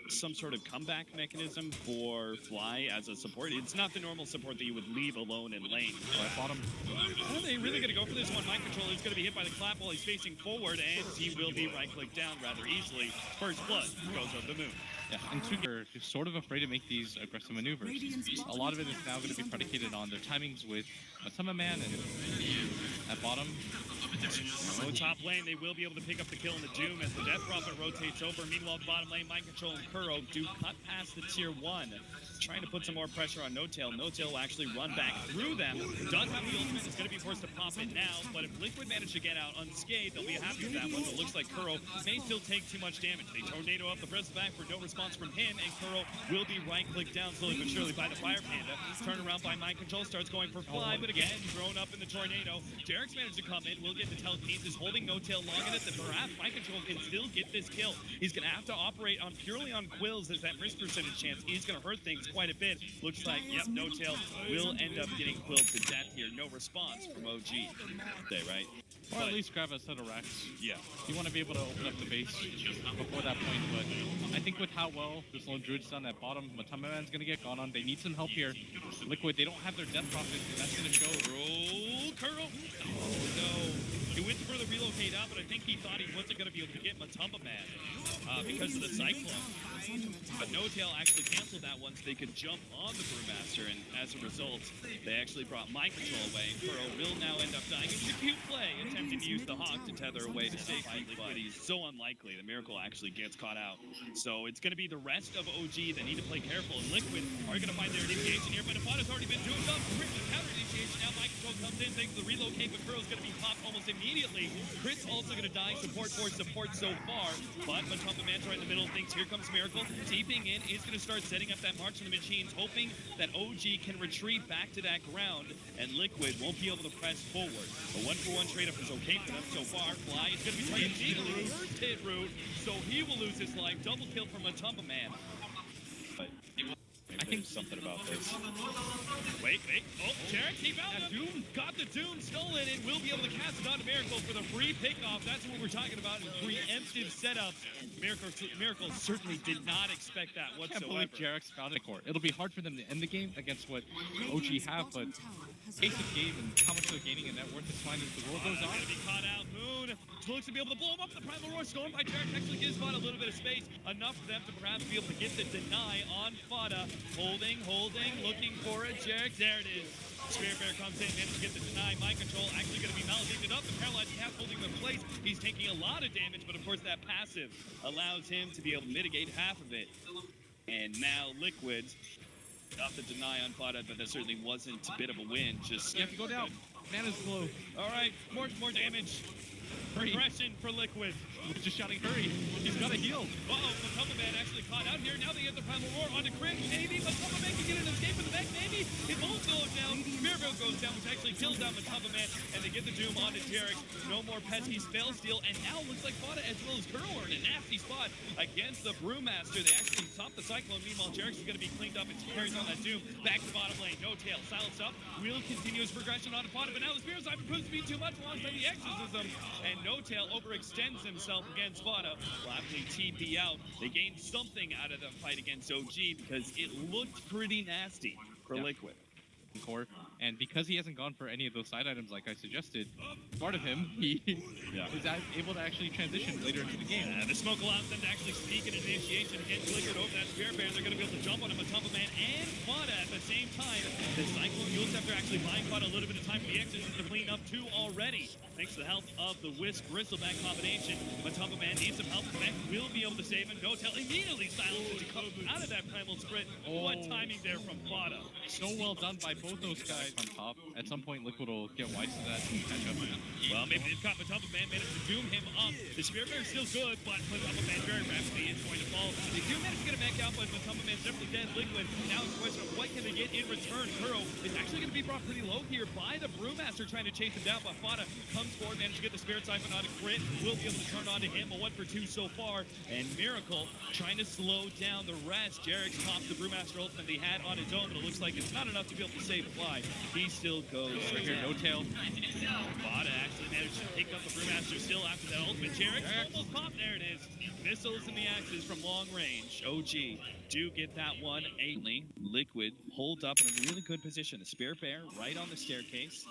some sort of comeback mechanism for Fly as a support. It's not the normal support that you would leave alone in lane. Right bottom. Are they really going to go for this one? Mind Control is going to be hit by the clap while he's facing forward, and he will be right-clicked down rather easily. First blood goes over the Moon. Yeah, and two are sort of afraid to make these aggressive maneuvers. A lot of it is now going to be predicated on their timings with MATUMBAMAN and at bottom. So top lane, they will be able to pick up the kill in the Doom as the Death Prophet rotates over. Meanwhile, bottom lane, Mind Control and Kuro do cut past the tier 1, trying to put some more pressure on Notail. Notail will actually run back through them. Does have the ultimate, is going to be forced to pop it now, but if Liquid manage to get out unscathed, they'll be happy with that one. It looks like Kuro may still take too much damage. They tornado up the press back for no response from him, and Kuro will be right-clicked down slowly but surely by the Fire Panda. Turn around by Mind Control, starts going for Fly, but again, thrown up in the tornado. JerAx managed to come in, will get the telekinesis, holding Notail long enough that perhaps Mind Control can still get this kill. He's going to have to operate on purely on Quills as that risk percentage chance is going to hurt things quite a bit. Looks like, yep, Notail will end up getting quilled to death here. No response from OG. Day, right? Or at least grab a set of racks. Yeah. You want to be able to open up the base before that point, but I think with how well this lone druid's done at bottom, MATUMBAMAN's going to get gone on. They need some help here. Liquid, they don't have their Death Prophet, and that's going to show. Roll, Kuro. Oh, no. He went for the relocate out, but I think he thought he wasn't going to be able to get MATUMBAMAN because of the Cyclone. But Notail actually canceled that once they could jump on the Brewmaster, and as a result, they actually brought Mind Control away. Kuro will now end up dying. It's a cute play, attempting to use the Hawk to tether away to safety, but he's so unlikely. The Miracle actually gets caught out. So it's going to be the rest of OG that need to play careful, and Liquid are going to find their initiation here, but FATA's already been doing up. Quickly counter initiation. Now Mind Control comes in, thanks to the relocate, but Kuro's going to be popped almost immediately. Chris also going to die. Support for support so far, but MATUMBAMAN's right in the middle of things. Here comes Miracle. Teeping in is going to start setting up that march on the machines, hoping that OG can retreat back to that ground, and Liquid won't be able to press forward. A 1-for-1 trade-up is okay for them so far. Fly is going to be playing legally first hit route, so he will lose his life. Double kill from MATUMBAMAN. But I think something about this. Wait. Oh, JerAx, he found the Doom. Got the Doom stolen and will be able to cast it onto Miracle for the free pickoff. That's what we're talking about in preemptive setups. Miracle certainly did not expect that whatsoever. I can't believe JerAx found it court. It'll be hard for them to end the game against what OG have, but pace of game and how much they're gaining in net worth is fine as the roll goes on. Gonna be caught out. Moon looks to be able to blow him up. The Primal Roar storm by JerAx actually gives FATA a little bit of space, enough for them to perhaps be able to get the deny on FATA. Holding, looking for it. JerAx, there it is. Spirit Bear comes in, manages to get the deny. Mind Control actually going to be maledicted up. The paralyzed half holding him in place. He's taking a lot of damage, but of course that passive allows him to be able to mitigate half of it. And now Liquid got the deny on FATA, but that certainly wasn't a bit of a win. Just you have to go down. Mana's low. All right, more damage. Progression for Liquid. Just shouting, hurry. He's got to heal. Uh-oh, MATUMBAMAN actually caught out here. Now they get the Primal Roar onto Crit. Maybe MATUMBAMAN can get an escape with the back. Maybe it won't go down. Mirabelle goes down, which actually kills down MATUMBAMAN, and they get the Doom onto JerAx. No more pesky spell steal, and now looks like FATA as well as Kuro are in a nasty spot against the Brewmaster. They actually stop the Cyclone. Meanwhile, JerAx is going to be cleaned up and carries on that Doom. Back to bottom lane. Notail silence up. Will continue his progression onto FATA, but now the Spear's Eye proves to be too much alongside the Exorcism, and Notail overextends himself against FATA. Will actually TP out. They gained something out of the fight against OG because it looked pretty nasty for Liquid. Core, and because he hasn't gone for any of those side items like I suggested, part of him, he is able to actually transition later into the game. The smoke allows them to actually sneak an initiation against Liquid over that Spirit Bear. They're going to be able to jump on MATUMBAMAN and FATA at the same time. The Cyclone Mules after actually buying FATA a little bit of time for the Exorcism to clean up two already. Thanks to the help of the Wisp Bristleback combination, MATUMBAMAN needs some help. Mech will be able to save him. Notail immediately silences to come out of that primal sprint. What timing there from FATA. So well done by both those guys on top. At some point, Liquid will get wise to that and catch up. Well, maybe they've got MATUMBAMAN, managed to doom him up. The Spirit Bear is still good, but MATUMBAMAN very rapidly is going to fall. They do manage to get a mech out, but MATUMBAMAN's definitely dead. Liquid, now it's a question of what can they get in return. Kuro is actually going to be brought pretty low here by the Brewmaster trying to chase him down, but FATA comes forward, managed to get the Spirit Siphon onto Crit. Will be able to turn onto him, a 1 for 2 so far. And Miracle trying to slow down the rest. JerAx pops the Brewmaster ultimate he had on his own, but it looks like it's not enough to be able to save Fly. He still goes Right here, Notail. FATA actually managed to pick up the Brewmaster still after that ultimate. JerAx almost popped. There it is. Missiles in the axes from long range. OG do get that one. Aintley, Liquid, hold up in a really good position. The Spirit Bear right on the staircase.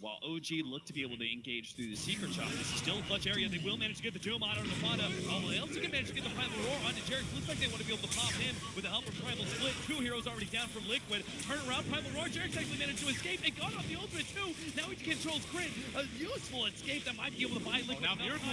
While OG look to be able to engage through the secret shop. This is still a clutch area. They will manage to get the Doom on the FATA. Oh, they also can manage to get the Primal Roar onto JerAx. Looks like they want to be able to pop him with the help of Primal Split. 2 heroes already down from Liquid. Turn around, Primal Roar. JerAx actually managed to escape and got off the ultimate too. Now he controls Crit. A useful escape that might be able to buy Liquid. Now Miracle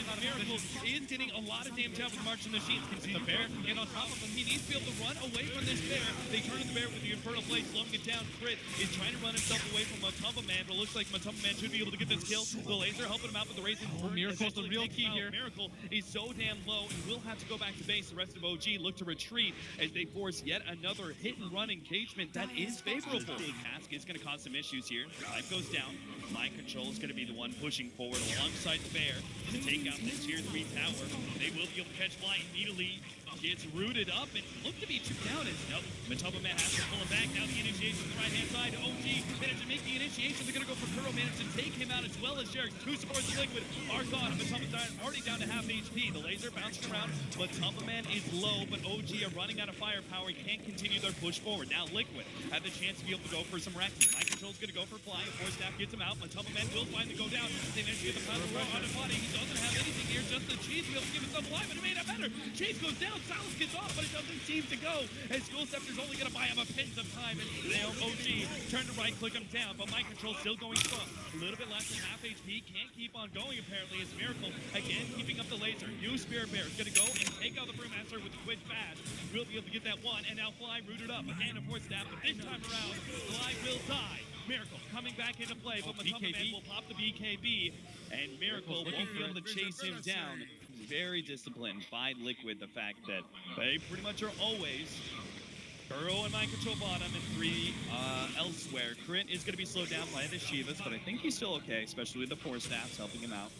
is getting a lot of damage out with the Marching Machines. Can see the bear get on top of him. He needs to be able to run away from this bear. They turn the bear with the Infernal Blade, slowing it down. Crit is trying to run himself away from MATUMBAMAN, but it looks like MATUMBAMAN should be able to get this kill. The laser helping him out with the raising. Miracle's the real key here. Miracle is so damn low and will have to go back to base. The rest of OG look to retreat as they force yet another hit and run engagement that is favorable. Cask is going to cause some issues here. Life goes down. Mind Control is going to be the one pushing forward alongside Bear to take out the tier 3 tower. They will be able to catch Fly immediately. Gets rooted up and look to be chipped down as nope. MATUMBAMAN has to pull him back. Now the initiation on the right-hand side. OG managed to make the initiation. They're going to go for Kuro. Managed to take him out as well as JerAx. 2 supports the Liquid are gone. MATUMBAMAN already down to half HP. The laser bouncing around. MATUMBAMAN is low, but OG are running out of firepower. Can't continue their push forward. Now Liquid have the chance to be able to go for some wrecking. Mind Control's going to go for Fly. A 4-staff gets him out. MATUMBAMAN will finally go down. They managed to get the final row on the body. He doesn't have anything here. Just the cheese to be able to give himself life, but it made it better. Cheese goes down. Silence gets off, but it doesn't seem to go. And School Scepter's only going to buy him a pins of time. And now OG turn to right, click him down, but Mind Control still going strong. A little bit less than half HP. Can't keep on going, apparently, as Miracle, again, keeping up the laser. New Spirit Bear is going to go and take out the Brewmaster with the quick fast. We'll be able to get that one, and now Fly rooted up. Again, a 4-staff, but this time around, Fly will die. Miracle coming back into play, but MATUMBAMAN will pop the BKB, and Miracle won't be able to chase him down. Very disciplined by Liquid, the fact that they pretty much are always Kuro and Mind Control bottom and 3 elsewhere. Crit is going to be slowed down by the Shivas, but I think he's still okay, especially with the 4-staffs helping him out.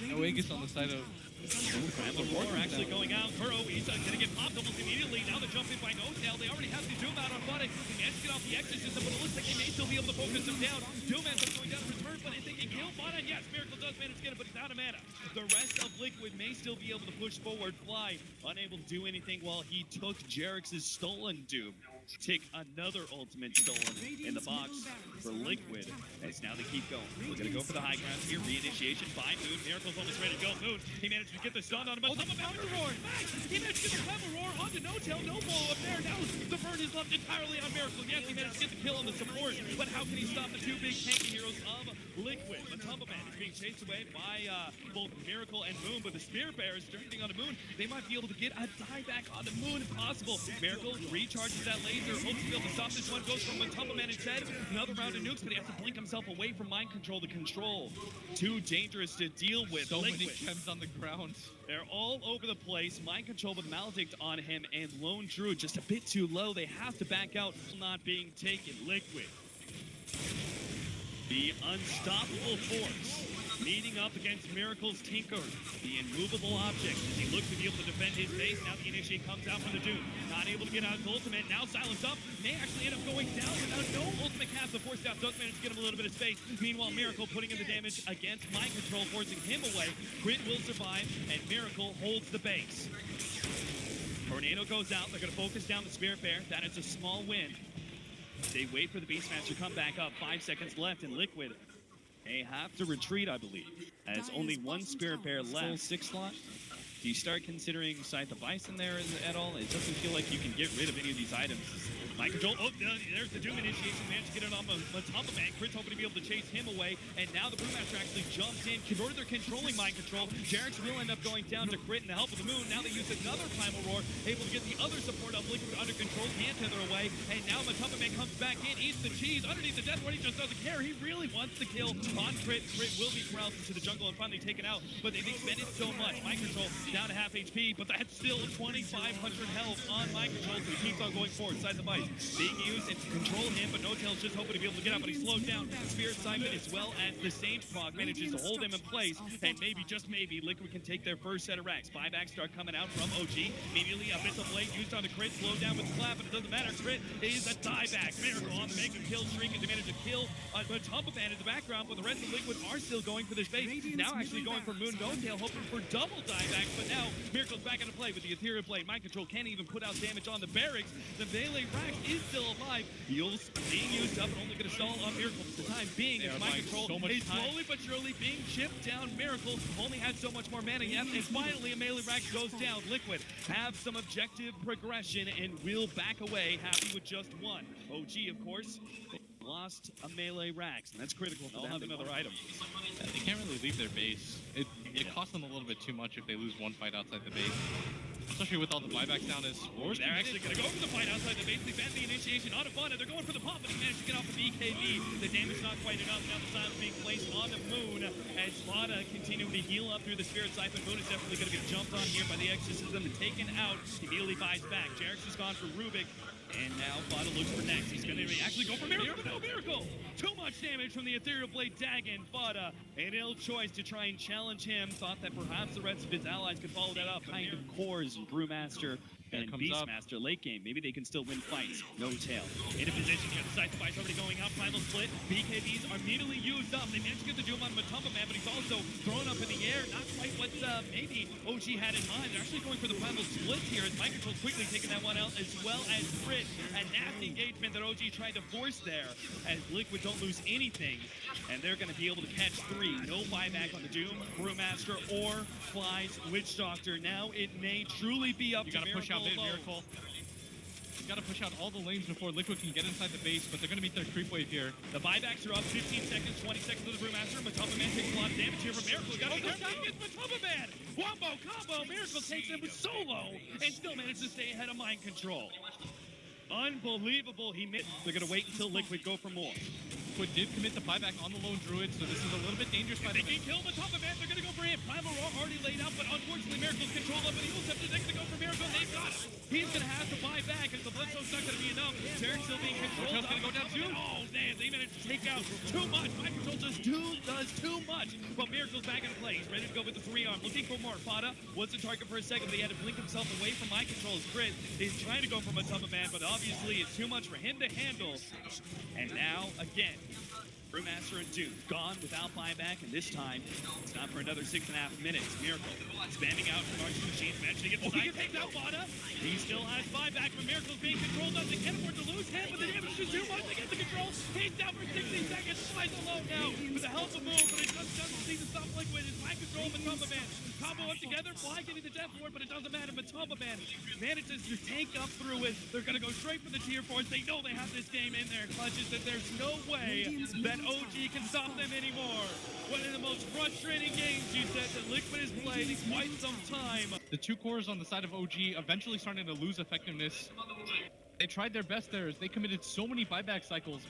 No Aegis on the side of... And the Roar actually going out. Kuro, he's going to get popped almost immediately. Now the jump in by Notail. They already have the Doom out on FATA. He managed to get off the exorcism, but it looks like he may still be able to focus him down. Doom ends up going down to return, but they can kill FATA. Yes, Miracle does manage to get it, but he's out of mana. The rest of Liquid may still be able to push forward. Fly unable to do anything while he took JerAx's stolen Doom. Take another ultimate stolen in the box for Liquid as now they keep going. We're going to go for the high ground here. Reinitiation by Moon. Miracle's almost ready to go. Moon, he managed to get the stun on him, but MATUMBAMAN the roar. Nice! He managed to get the Primal Roar onto Notail. No blow up there. Now the burn is left entirely on Miracle. Yes, he managed to get the kill on the support, but how can he stop the 2 big tanky heroes of Liquid? MATUMBAMAN is being chased away by both Miracle and Moon, but the Spirit Bears turning on the Moon. They might be able to get a die back on the Moon if possible. Miracle recharges that laser. Hopes to be able to stop this one. Goes from MATUMBAMAN instead. Another round of nukes, but he has to blink himself away from Mind Control to control. Too dangerous to deal with. So Liquid. many gems on the ground. They're all over the place. Mind Control with Maledict on him, and Lone Druid just a bit too low. They have to back out, not being taken. Liquid. The unstoppable force. Meeting up against Miracle's Tinker, the immovable object. As he looks to be able to defend his base, now the initiate comes out from the Doom. Not able to get out his ultimate, now silence up. May actually end up going down without no ultimate cast. The 4-staff does manage to get him a little bit of space. Meanwhile, Miracle putting in the damage against Mind Control, forcing him away. Crit will survive, and Miracle holds the base. Tornado goes out. They're going to focus down the Spirit Bear. That is a small win. They wait for the Beastmaster to come back up. 5 seconds left, and Liquid, they have to retreat, I believe, as only 1 Spirit Bear left. 6 slot. Do you start considering Scythe of Bison there at all? It doesn't feel like you can get rid of any of these items. Mind Control, oh, there's the Doom initiation, managed to get it on MATUMBAMAN. Crit's hoping to be able to chase him away, and now the Brewmaster actually jumps in. They're controlling Mind Control. JerAx will end up going down to Crit and the help of the Moon. Now they use another Primal Roar, able to get the other support of Liquid under control, can't tether away, and now MATUMBAMAN comes back in, eats the cheese underneath the death ward. He just doesn't care. He really wants the kill on Crit. Crit will be corralled into the jungle and finally taken out, but they've expended so much. Mind Control down to half HP, but that's still 2,500 health on mind control, so he keeps on going forward. Side the Vice being used and to control him, but Notail's just hoping to be able to get out, but he's slowed down. Spirit Siphon as well as the Sage Prog manages to hold him in place, and maybe, just maybe, Liquid can take their first set of racks. Buybacks start coming out from OG. Immediately, a Missile Blade used on the crit, slowed down with the clap, but it doesn't matter. Crit is a dieback. Miracle on the mega kill streak, and they manage to kill MATUMBAMAN in the background, but the rest of Liquid are still going for this base. Now actually going for Notail, hoping for double diebacks, but now Miracle's back into play with the Ethereal Blade. Mind Control can't even put out damage on the barracks. The melee Rax is still alive. Heals being used up and only going to stall on Miracle for the time being. As Mind Control is slowly but surely being chipped down. Miracle only has so much more mana yet, and finally a melee Rax goes down. Liquid have some objective progression and will back away, happy with just one. OG, of course, lost a melee Rax, and that's critical for them. They'll have another item. Yeah, they can't really leave their base. It costs them a little bit too much if they lose one fight outside the base. Especially with all the buybacks down as Wars. They're actually going to go for the fight outside the base. They ban the initiation on FATA. They're going for the pop, but he managed to get off the BKB. The damage not quite enough. Now the silence being placed on the Moon as FATA continuing to heal up through the Spirit Siphon. Moon is definitely going to get jumped on here by the Exorcism and taken out. He immediately buys back. JerAx is gone for Rubik. And now FATA looks for next. He's going to actually go for Miracle, but no Miracle! Too much damage from the Ethereal Blade Dagon. FATA, an ill choice to try and challenge him. Thought that perhaps the rest of his allies could follow that up. Kind of Cores, Brewmaster, and Beastmaster late game. Maybe they can still win fights. Notail in a position here. The side device already going out. Primal split. BKBs are immediately used up. They managed to get the Doom on MATUMBAMAN, but he's also thrown up in the air. Not quite what maybe OG had in mind. They're actually going for the Primal split here as Mind Control quickly taking that one out, as well as Crit. A nasty engagement that OG tried to force there as Liquid don't lose anything. And they're going to be able to catch three. No buyback on the Doom, Brewmaster, or Flies Witch Doctor. Now it may truly be up to Miracle. Push out Miracle. You gotta push out all the lanes before Liquid can get inside the base, but they're gonna meet their creep wave here. The buybacks are up 15 seconds, 20 seconds to the Brewmaster. MATUMBAMAN takes a lot of damage here from Miracle. Got to get MATUMBAMAN! Wombo combo! Miracle takes him with solo and still manages to stay ahead of Mind Control. Unbelievable. They're gonna wait until Liquid go for more. Liquid did commit the buyback on the lone druid, so this is a little bit dangerous. If they can kill MATUMBAMAN, they're gonna go for him. Primal Roar already laid out, but unfortunately Miracle's control up, and he will attempt to go for Miracle. They've got it. He's gonna have to buy back, as the Blitzo's not gonna be enough. JerAx still being controlled. Gonna go down too. Oh man, they managed to take out too much. Mind Control does too much. But Miracle's back into play. He's ready to go with the 3-arm. Looking for more. FATA was the target for a second, but he had to blink himself away from Mind Control's Crit. He's trying to go for MATUMBAMAN, but obviously it's too much for him to handle. And now, again, Brewmaster and Doom gone without buyback, and this time it's not for another 6.5 minutes. Miracle spamming out from Archie Machines, managing to get the side, takes out FATA. He still has buyback, but Miracle's being controlled. They can't afford to lose him, but the damage is too much to get the control. He's down for 60 seconds, flies alone now with the help of Moon, but it just doesn't seem to stop Liquid. It's Mind Control, MATUMBAMAN. Combo up together, Fly getting the death ward, but it doesn't matter. MATUMBAMAN manages to take up through it. They're going to go straight for the tier 4s. They know they have this game in their clutches, that there's no way that OG can stop them anymore. One of the most frustrating games, you said, that Liquid has played in quite some time. The two cores on the side of OG eventually starting to lose effectiveness. They tried their best there as they committed so many buyback cycles,